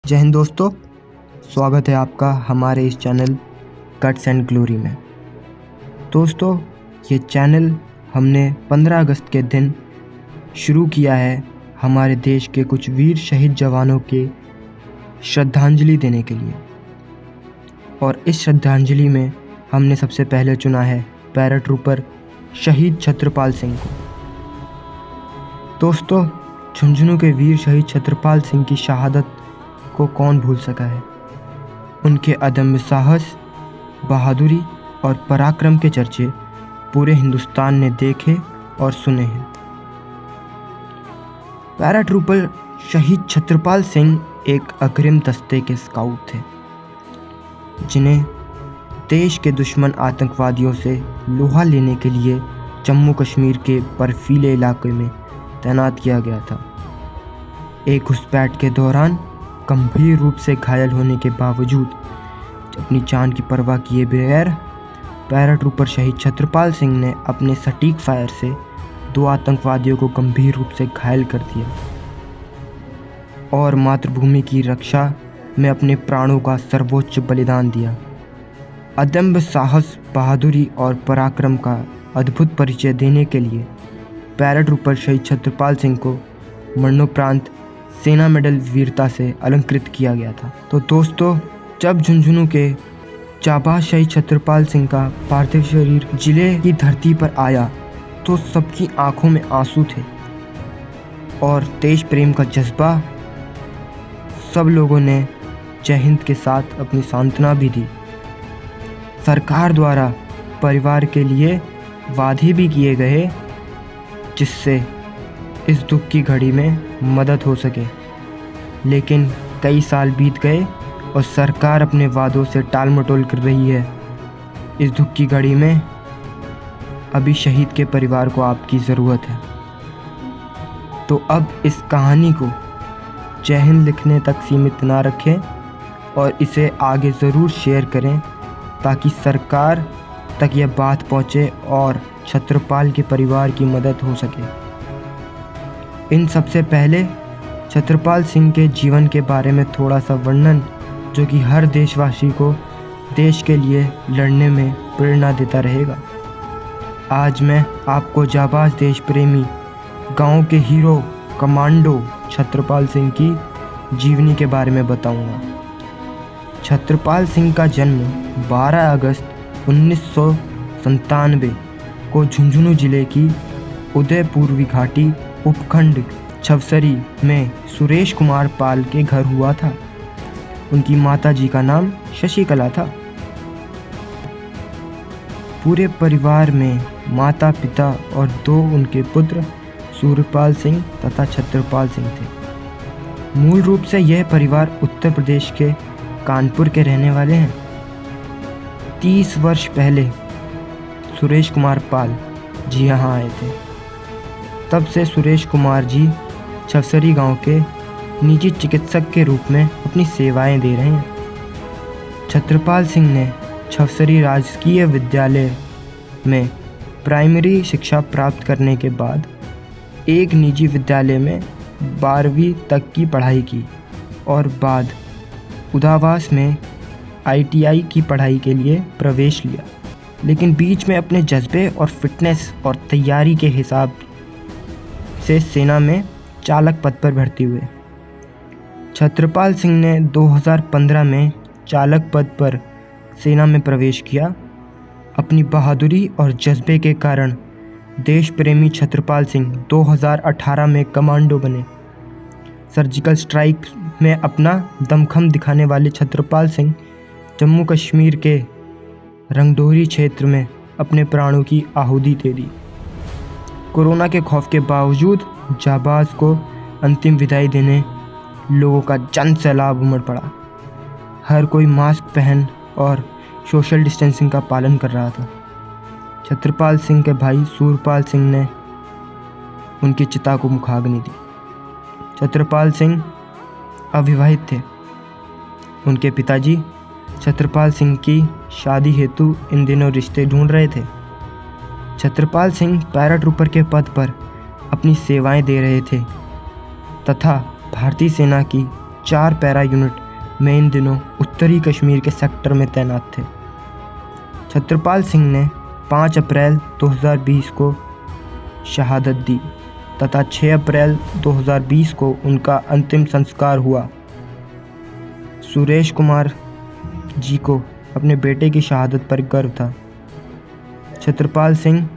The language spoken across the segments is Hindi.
जय हिंद दोस्तों, स्वागत है आपका हमारे इस चैनल कट्स एंड ग्लोरी में। दोस्तों, ये चैनल हमने 15 अगस्त के दिन शुरू किया है हमारे देश के कुछ वीर शहीद जवानों के श्रद्धांजलि देने के लिए। और इस श्रद्धांजलि में हमने सबसे पहले चुना है पैराट्रूपर शहीद छत्रपाल सिंह को। दोस्तों, झुंझुनू के वीर शहीद छत्रपाल सिंह की शहादत को कौन भूल सका है। उनके अदम्य साहस, बहादुरी और पराक्रम के चर्चे पूरे हिंदुस्तान ने देखे और सुने हैं। पैराट्रूपर शहीद छत्रपाल सिंह एक अग्रिम दस्ते के स्काउट थे, जिन्हें देश के दुश्मन आतंकवादियों से लोहा लेने के लिए जम्मू कश्मीर के बर्फीले इलाके में तैनात किया गया था। एक घुसपैठ के दौरान गंभीर रूप से घायल होने के बावजूद अपनी जान की परवाह किए बगैर पैराट्रूपर शहीद छत्रपाल सिंह ने अपने सटीक फायर से 2 आतंकवादियों को गंभीर रूप से घायल कर दिया और मातृभूमि की रक्षा में अपने प्राणों का सर्वोच्च बलिदान दिया। अदम्य साहस, बहादुरी और पराक्रम का अद्भुत परिचय देने के लिए पैराट्रूपर शहीद छत्रपाल सिंह को मरणोपरांत सेना मेडल वीरता से अलंकृत किया गया था। तो दोस्तों, जब झुंझुनू के जाबाज शहीद छत्रपाल सिंह का पार्थिव शरीर जिले की धरती पर आया तो सबकी आंखों में आंसू थे और देश प्रेम का जज्बा। सब लोगों ने जय हिंद के साथ अपनी सांत्वना भी दी। सरकार द्वारा परिवार के लिए वादे भी किए गए जिससे इस दुख की घड़ी में मदद हो सके, लेकिन कई साल बीत गए और सरकार अपने वादों से टाल मटोल कर रही है। इस दुख की घड़ी में अभी शहीद के परिवार को आपकी ज़रूरत है। तो अब इस कहानी को जय हिंद लिखने तक सीमित ना रखें और इसे आगे ज़रूर शेयर करें ताकि सरकार तक यह बात पहुँचे और छत्रपाल के परिवार की मदद हो सके। इन सबसे पहले छत्रपाल सिंह के जीवन के बारे में थोड़ा सा वर्णन, जो कि हर देशवासी को देश के लिए लड़ने में प्रेरणा देता रहेगा। आज मैं आपको जाबाज देश प्रेमी गांव के हीरो कमांडो छत्रपाल सिंह की जीवनी के बारे में बताऊंगा। छत्रपाल सिंह का जन्म 12 अगस्त 1997 को झुंझुनू जिले की उदयपुर घाटी उपखंड छवसरी में सुरेश कुमार पाल के घर हुआ था। उनकी माता जी का नाम शशिकला था। पूरे परिवार में माता, पिता और 2 उनके पुत्र सूर्यपाल सिंह तथा छत्रपाल सिंह थे। मूल रूप से यह परिवार उत्तर प्रदेश के कानपुर के रहने वाले हैं। 30 वर्ष पहले सुरेश कुमार पाल जी यहाँ आए थे। तब से सुरेश कुमार जी छवसरी गांव के निजी चिकित्सक के रूप में अपनी सेवाएं दे रहे हैं। छत्रपाल सिंह ने छवसरी राजकीय विद्यालय में प्राइमरी शिक्षा प्राप्त करने के बाद एक निजी विद्यालय में 12वीं तक की पढ़ाई की और बाद उदावास में ITI की पढ़ाई के लिए प्रवेश लिया, लेकिन बीच में अपने जज्बे और फिटनेस और तैयारी के हिसाब से सेना में चालक पद पर भर्ती हुए। छत्रपाल सिंह ने 2015 में चालक पद पर सेना में प्रवेश किया। अपनी बहादुरी और जज्बे के कारण देश प्रेमी छत्रपाल सिंह 2018 में कमांडो बने। सर्जिकल स्ट्राइक में अपना दमखम दिखाने वाले छत्रपाल सिंह जम्मू कश्मीर के रंगडोरी क्षेत्र में अपने प्राणों की आहुति दे दी। कोरोना के खौफ के बावजूद जाबाज को अंतिम विदाई देने लोगों का जन सैलाब उमड़ पड़ा। हर कोई मास्क पहन और सोशल डिस्टेंसिंग का पालन कर रहा था। छत्रपाल सिंह के भाई सूरपाल सिंह ने उनकी चिता को मुखाग्नि दी। छत्रपाल सिंह अविवाहित थे। उनके पिताजी छत्रपाल सिंह की शादी हेतु इन दिनों रिश्ते ढूंढ रहे थे। छत्रपाल सिंह पैराट्रूपर के पद पर अपनी सेवाएं दे रहे थे तथा भारतीय सेना की 4 पैरा यूनिट में इन दिनों उत्तरी कश्मीर के सेक्टर में तैनात थे। छत्रपाल सिंह ने 5 अप्रैल 2020 को शहादत दी तथा 6 अप्रैल 2020 को उनका अंतिम संस्कार हुआ। सुरेश कुमार जी को अपने बेटे की शहादत पर गर्व था। छत्रपाल सिंह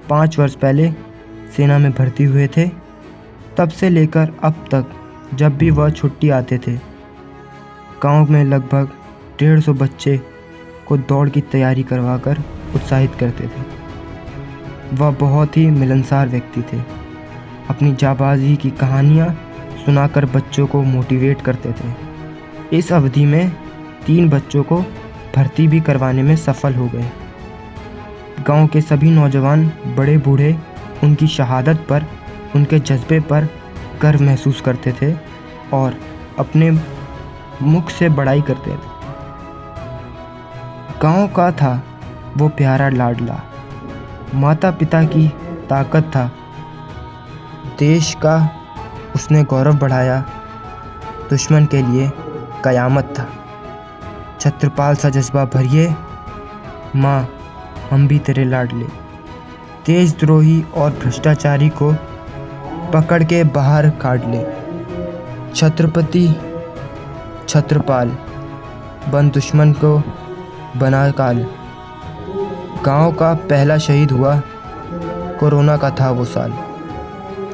5 वर्ष पहले सेना में भर्ती हुए थे। तब से लेकर अब तक जब भी वह छुट्टी आते थे, गांव में लगभग 150 बच्चे को दौड़ की तैयारी करवाकर उत्साहित करते थे। वह बहुत ही मिलनसार व्यक्ति थे। अपनी जाबाजी की कहानियाँ सुनाकर बच्चों को मोटिवेट करते थे। इस अवधि में 3 बच्चों को भर्ती भी करवाने में सफल हो गए। गांव के सभी नौजवान बड़े बूढ़े उनकी शहादत पर, उनके जज्बे पर गर्व महसूस करते थे और अपने मुख से बड़ाई करते थे। गांव का था वो प्यारा लाडला, माता पिता की ताकत था, देश का उसने गौरव बढ़ाया, दुश्मन के लिए कयामत था। छत्रपाल सा जज्बा भरिए, माँ हम भी तेरे लाडले। देशद्रोही और भ्रष्टाचारी को पकड़ के बाहर काट ले। छत्रपति छत्रपाल बन दुश्मन को बना काल। गांव का पहला शहीद हुआ, कोरोना का था वो साल।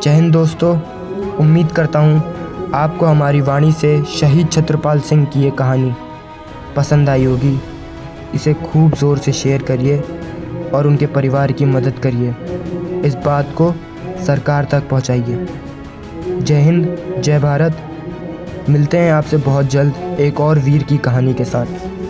जय हिंद दोस्तों, उम्मीद करता हूँ आपको हमारी वाणी से शहीद छत्रपाल सिंह की ये कहानी पसंद आई होगी। इसे खूब ज़ोर से शेयर करिए और उनके परिवार की मदद करिए। इस बात को सरकार तक पहुंचाइए। जय हिंद, जय भारत। मिलते हैं आपसे बहुत जल्द एक और वीर की कहानी के साथ।